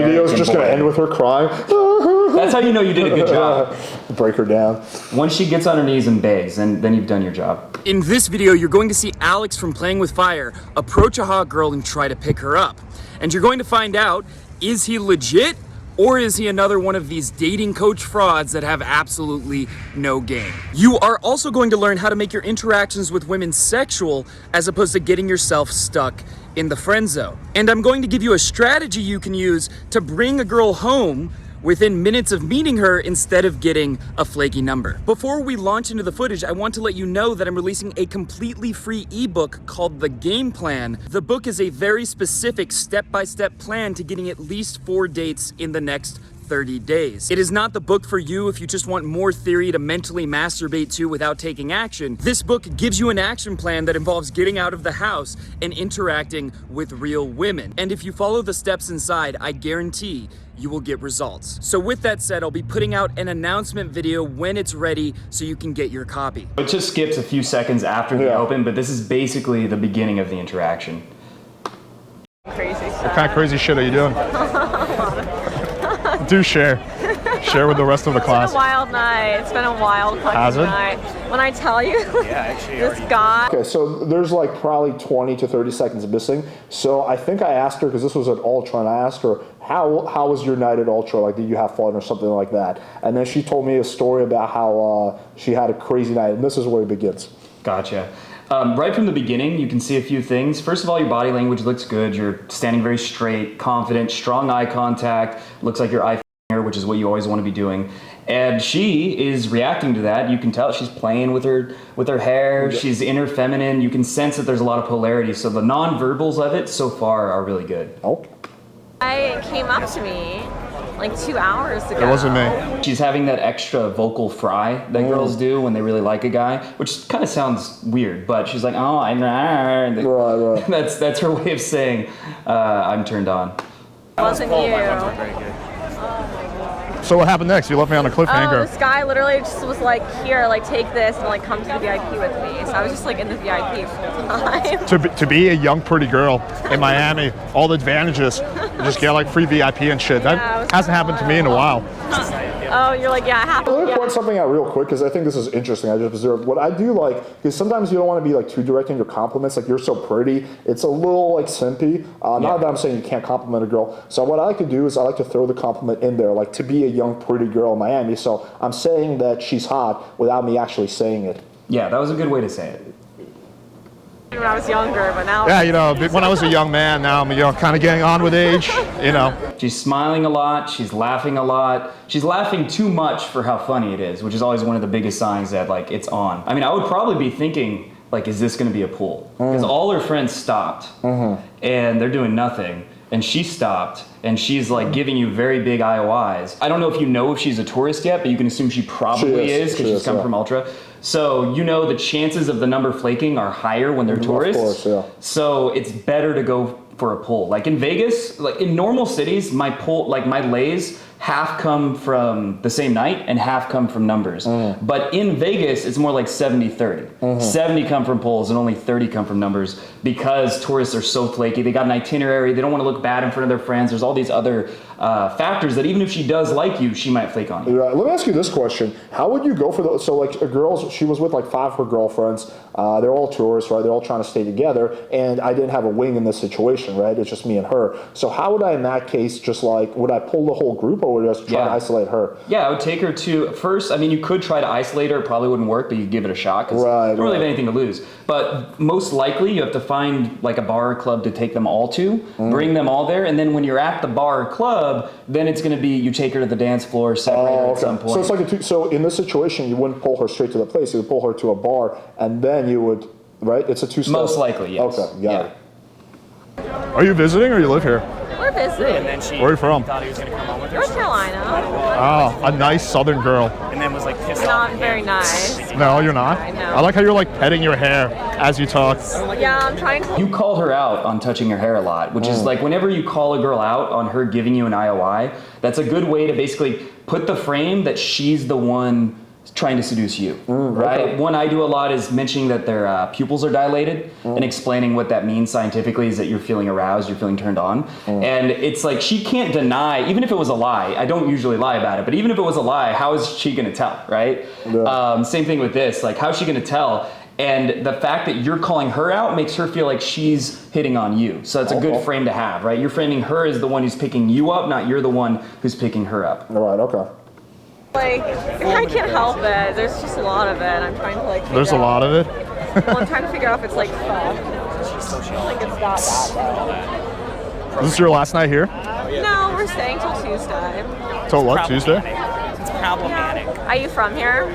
video's just going to end with her crying. That's how you know you did a good job. Break her down. Once she gets on her knees and begs, then you've done your job. In this video, you're going to see Alex from Playing with Fire approach a hot girl and try to pick her up. And you're going to find out, is he legit? Or is he another one of these dating coach frauds that have absolutely no game? You are also going to learn how to make your interactions with women sexual as opposed to getting yourself stuck in the friend zone. And I'm going to give you a strategy you can use to bring a girl home within minutes of meeting her instead of getting a flaky number. Before we launch into the footage, I want to let you know that I'm releasing a completely free ebook called The Game Plan. The book is a very specific step-by-step plan to getting at least 4 dates in the next 30 days. It is not the book for you if you just want more theory to mentally masturbate to without taking action. This book gives you an action plan that involves getting out of the house and interacting with real women. And if you follow the steps inside, I guarantee you will get results. So with that said, I'll be putting out an announcement video when it's ready so you can get your copy. It just skips a fefew seconds after the open, but this is basically the beginning of the interaction. Crazy stuff. What kind of crazy shit are you doing? Do share. Share with the rest of the class. It's been a wild night. It's been a wild fucking night. When I tell you, this guy. Okay, so there's like probably 20 to 30 seconds missing. So I think I asked her, because this was at Ultra, and I asked her, how was your night at Ultra? Like, did you have fun or something like that? And then she told me a story about how she had a crazy night, and this is where it begins. Gotcha. Right from the beginning, you can see a few things. First of all, your body language looks good. You're standing very straight, confident, strong eye contact. Looks like your eye her, which is what you always want to be doing. And she is reacting to that. You can tell she's playing with her hair. She's inner feminine. You can sense that there's a lot of polarity. So the non-verbals of it so far are really good. Oh. I came up to me like 2 hours ago. It wasn't me. She's having that extra vocal fry that girls do when they really like a guy, which kind of sounds weird, but she's like, oh, I'm right. That's her way of saying I'm turned on. It wasn't you. So what happened next? You left me on a cliffhanger. Oh, this guy literally just was like, here, like take this and like come to the VIP with me. So I was just like in the VIP full time. To be a young pretty girl in Miami, all the advantages, you just get like free VIP and shit. That hasn't happened to me in a while. Oh, you're like, yeah, it happened. Let me point something out real quick, because I think this is interesting. I just observed what I do like, because sometimes you don't want to be like too direct in your compliments. Like, you're so pretty, it's a little like simpy. Not that I'm saying you can't compliment a girl. So what I like to do is I like to throw the compliment in there, like to be a young pretty girl in Miami. So I'm saying that she's hot without me actually saying it. Yeah, that was a good way to say it. When I was younger, but now. Yeah, you know, when I was a young man, now I'm kind of getting on with age, you know. She's smiling a lot, she's laughing a lot. She's laughing too much for how funny it is, which is always one of the biggest signs that like it's on. I mean, I would probably be thinking, like, is this gonna be a pool? Because all her friends stopped and they're doing nothing. And she stopped, and she's like giving you very big IOIs. I don't know if she's a tourist yet, but you can assume she probably is because she's come from Ultra. So you know the chances of the number flaking are higher when they're tourists. Of course, yeah. So it's better to go for a pull. Like in Vegas, like in normal cities, my pull, like my lays, half come from the same night and half come from numbers. But in Vegas, it's more like 70-30. 70 come from pulls and only 30 come from numbers, because tourists are so flaky. They got an itinerary. They don't want to look bad in front of their friends. There's all these other factors that even if she does like you, she might flake on you. Right. Let me ask you this question. How would you go for those? So like a girl, she was with like 5 of her girlfriends. They're all tourists, right? They're all trying to stay together. And I didn't have a wing in this situation, right? It's just me and her. So how would I, in that case, just like, would I pull the whole group, or would I just try to isolate her? Yeah, I would take her to, first, I mean, you could try to isolate her. It probably wouldn't work, but you give it a shot, because you don't really have anything to lose. But most likely, you have to find like a bar or club to take them all to, bring them all there, and then when you're at the bar or club, then it's going to be, you take her to the dance floor, separate her at some point. So it's like so in this situation, you wouldn't pull her straight to the place. You would pull her to a bar, and then you would, right? It's a 2-step. Most likely, yes. Okay, got it. Are you visiting or you live here? We're visiting. And then she Where are you from? thought he was going to come home with her. North Carolina. Oh, a nice southern girl. And then was like pissed off. Not at very him. nice. No, you're not. I know. I like how you're like petting your hair as you talk. Yeah, I'm trying to. You call her out on touching her hair a lot, which is like whenever you call a girl out on her giving you an IOI, that's a good way to basically put the frame that she's the one trying to seduce you, right? Okay. One I do a lot is mentioning that their pupils are dilated and explaining what that means scientifically is that you're feeling aroused, you're feeling turned on. And it's like she can't deny, even if it was a lie, I don't usually lie about it, but even if it was a lie, how is she gonna tell, right? Yeah. Same thing with this, like how's she gonna tell? And the fact that you're calling her out makes her feel like she's hitting on you. So that's a good frame to have, right? You're framing her as the one who's picking you up, not you're the one who's picking her up. All right, okay. Like, I can't help it. There's just a lot of it. I'm trying to like. There's a lot of it. Well, I'm trying to figure out if it's like fun. I don't think it's that bad Is this your last night here? though. No, we're staying till Tuesday. Till what, Tuesday? It's problematic. Are you from here?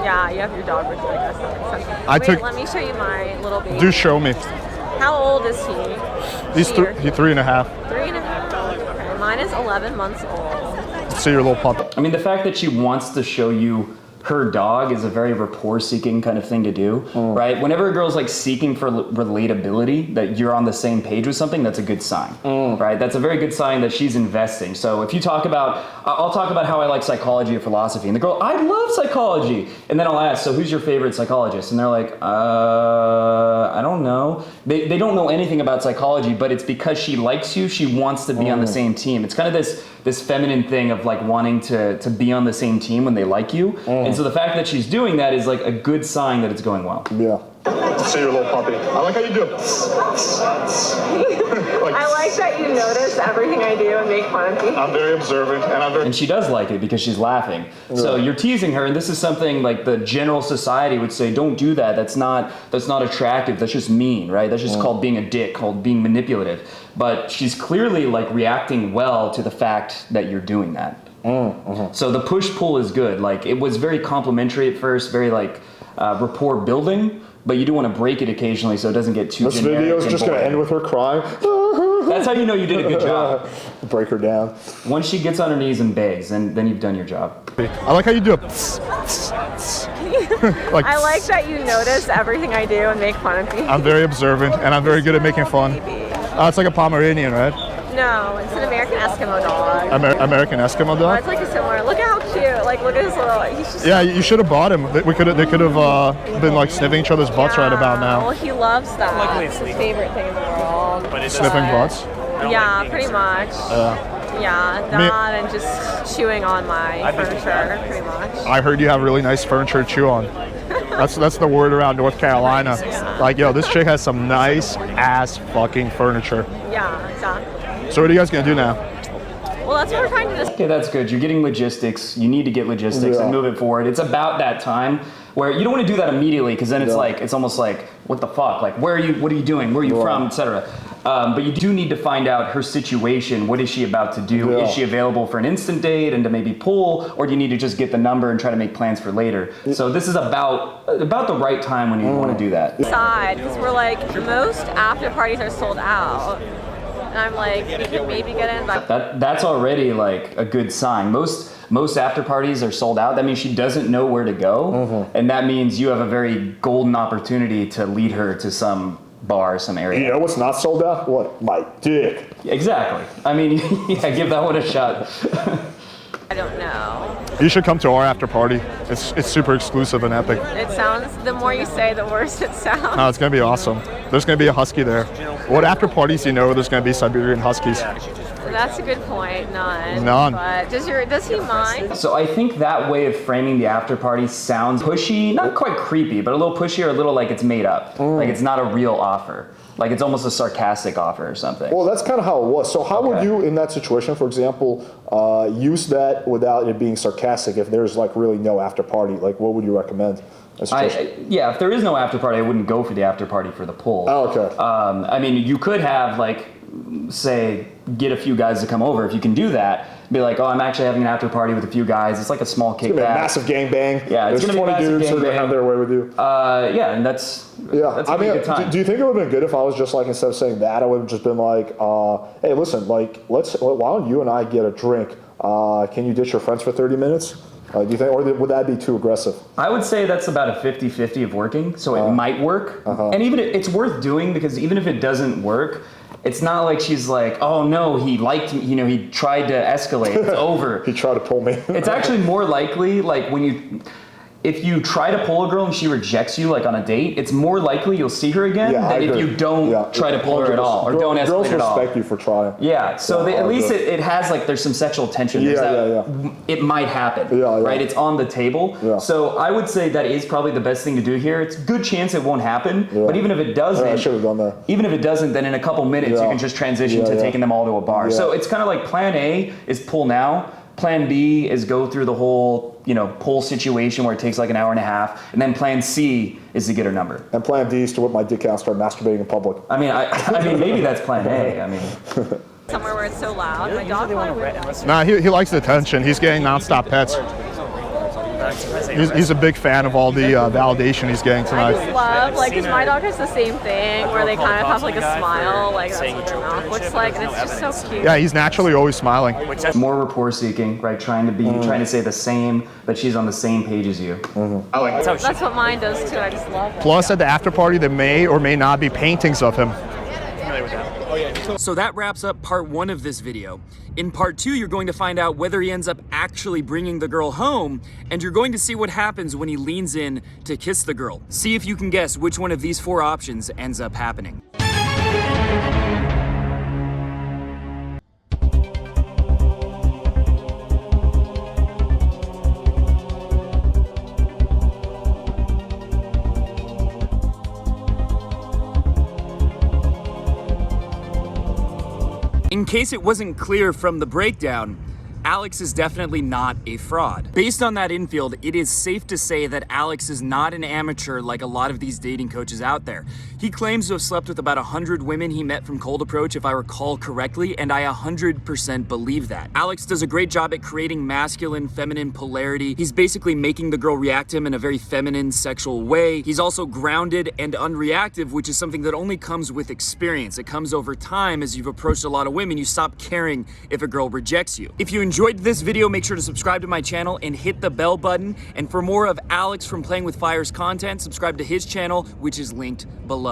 Yeah, you have your dog with you. I guess that makes sense. Wait, let me show you my little baby. Do show me. How old is he? He's She or- 3.5. 3.5. Okay. Mine is 11 months old. See your little pup. I mean, the fact that she wants to show you her dog is a very rapport-seeking kind of thing to do, right? Whenever a girl's like seeking for relatability, that you're on the same page with something, that's a good sign, right? That's a very good sign that she's investing. So if you talk about, I'll talk about how I like psychology or philosophy, and the girl, I love psychology, and then I'll ask, so who's your favorite psychologist? And they're like, I don't know. They don't know anything about psychology, but it's because she likes you, she wants to be on the same team. It's kind of this feminine thing of like wanting to be on the same team when they like you. And so the fact that she's doing that is like a good sign that it's going well. Yeah. See your little puppy. I like how you do it. I like that you notice everything I do and make fun of me. I'm very observant, and I'm very... And she does like it because she's laughing. So you're teasing her, and this is something like the general society would say, don't do that. That's not attractive. That's just mean, right? That's just called being a dick, called being manipulative. But she's clearly like reacting well to the fact that you're doing that. So the push-pull is good. Like it was very complimentary at first, very like rapport building, but you do want to break it occasionally so it doesn't get too This generic video is and just going to boring. end with her crying. That's how you know you did a good job. Break her down. Once she gets on her knees and begs, then you've done your job. I like how you do it. Like, I like that you notice everything I do and make fun of me. I'm very observant, and I'm very good at making fun. It's like a Pomeranian, right? No, it's an American Eskimo dog. American Eskimo Oh, dog? it's like a similar. Look at how cute. Like, look at his little. He's just. Yeah, you should have bought him. They could have been like sniffing each other's butts right about Well, now. he loves that. Luckily, It's it's his legal. favorite thing in the world. But it's Sniffing butts? Yeah, pretty much. Yeah, that and just chewing on my furniture, pretty much. I heard you have really nice furniture to chew on. That's the word around North Carolina. Like, yo, this chick has some nice ass fucking furniture. Yeah, exactly. So what are you guys gonna do now? Well, that's what we're trying to just. Okay, that's good. You're getting logistics. You need to get logistics and move it forward. It's about that time where you don't want to do that immediately because then it's almost like, what the fuck? Like, where are you? What are you doing? Where are you from? Etc. But you do need to find out her situation. What is she about to do? Yeah. Is she available for an instant date and to maybe pull, or do you need to just get the number and try to make plans for later? So this is about the right time when you want to do that. Decide because we're like most after parties are sold out, and I'm like we could maybe get in. But That's already like a good sign. Most after parties are sold out. That means she doesn't know where to go, and that means you have a very golden opportunity to lead her to some bar, some area. You know what's not sold out? What? My dick. Exactly. I mean, yeah, give that one a shot. I don't know. You should come to our after party. It's super exclusive and epic. It sounds. The more you say, the worse it sounds. Oh, it's gonna be awesome. There's gonna be a husky there. What after parties do you know there's gonna be Siberian huskies? That's a good point. None. None. But does he mind? So I think that way of framing the after party sounds pushy, not quite creepy, but a little pushy or a little like it's made up. Like it's not a real offer. Like it's almost a sarcastic offer or something. Well, that's kind of how it was. So how would you, in that situation, for example, use that without it being sarcastic? If there's like really no after party, like what would you recommend? Yeah, if there is no after party, I wouldn't go for the after party for the pull. Oh, okay. I mean, you could have like, say, get a few guys to come over. If you can do that, be like, oh, I'm actually having an after party with a few guys. It's like a small kickback. It's gonna be a massive gangbang. Yeah, it's There's gonna be a 20 massive dudes who are gonna gangbang. have their way with you. Yeah, and that's a good time. Do you think it would have been good if I was just like, instead of saying that, I would have just been like, hey, listen, like, why don't you and I get a drink? Can you ditch your friends for 30 minutes? Do you think, or would that be too aggressive? I would say that's about a 50-50 of working, so it might work. And even it's worth doing because even if it doesn't work, it's not like she's like, oh no, he liked me, he tried to escalate, it's over. He tried to pull me. It's actually more likely, like when you, if you try to pull a girl and she rejects you like on a date, it's more likely you'll see her again than if you don't try to pull her at all or don't escalate at all. Girls respect you for trying. Yeah, so at least it has like, there's some sexual tension. It might happen, right? It's on the table. So I would say that is probably the best thing to do here. It's a good chance it won't happen, but even if it doesn't, I should have done that. Even if it doesn't, then in a couple minutes you can just transition to taking them all to a bar. So it's kind of like plan A is pull now. Plan B is go through the whole, pull situation where it takes like an hour and a half, and then plan C is to get her number. And plan D is to whip my dick out and start masturbating in public. I mean, maybe that's plan A. I mean, somewhere where it's so loud. My dog probably would. Nah, he likes the attention. He's getting nonstop pets. He's a big fan of all the validation he's getting tonight. I just love, because my dog has the same thing where they kind of have like a smile, like that's what their mouth looks like, and it's just so cute. Yeah, he's naturally always smiling. More rapport seeking, right? Trying to say the same, that she's on the same page as you. I like that. That's what mine does too. I just love it. Plus, at the after party, there may or may not be paintings of him. So that wraps up part 1 of this video. In part 2, you're going to find out whether he ends up actually bringing the girl home, and you're going to see what happens when he leans in to kiss the girl. See if you can guess which one of these 4 options ends up happening. In case it wasn't clear from the breakdown, Alex is definitely not a fraud. Based on that infield, it is safe to say that Alex is not an amateur like a lot of these dating coaches out there. He claims to have slept with about 100 women he met from cold approach, if I recall correctly, and I 100% believe that. Alex does a great job at creating masculine, feminine polarity. He's basically making the girl react to him in a very feminine, sexual way. He's also grounded and unreactive, which is something that only comes with experience. It comes over time. As you've approached a lot of women, you stop caring if a girl rejects you. If you enjoyed this video, make sure to subscribe to my channel and hit the bell button. And for more of Alex from Playing with Fire's content, subscribe to his channel, which is linked below.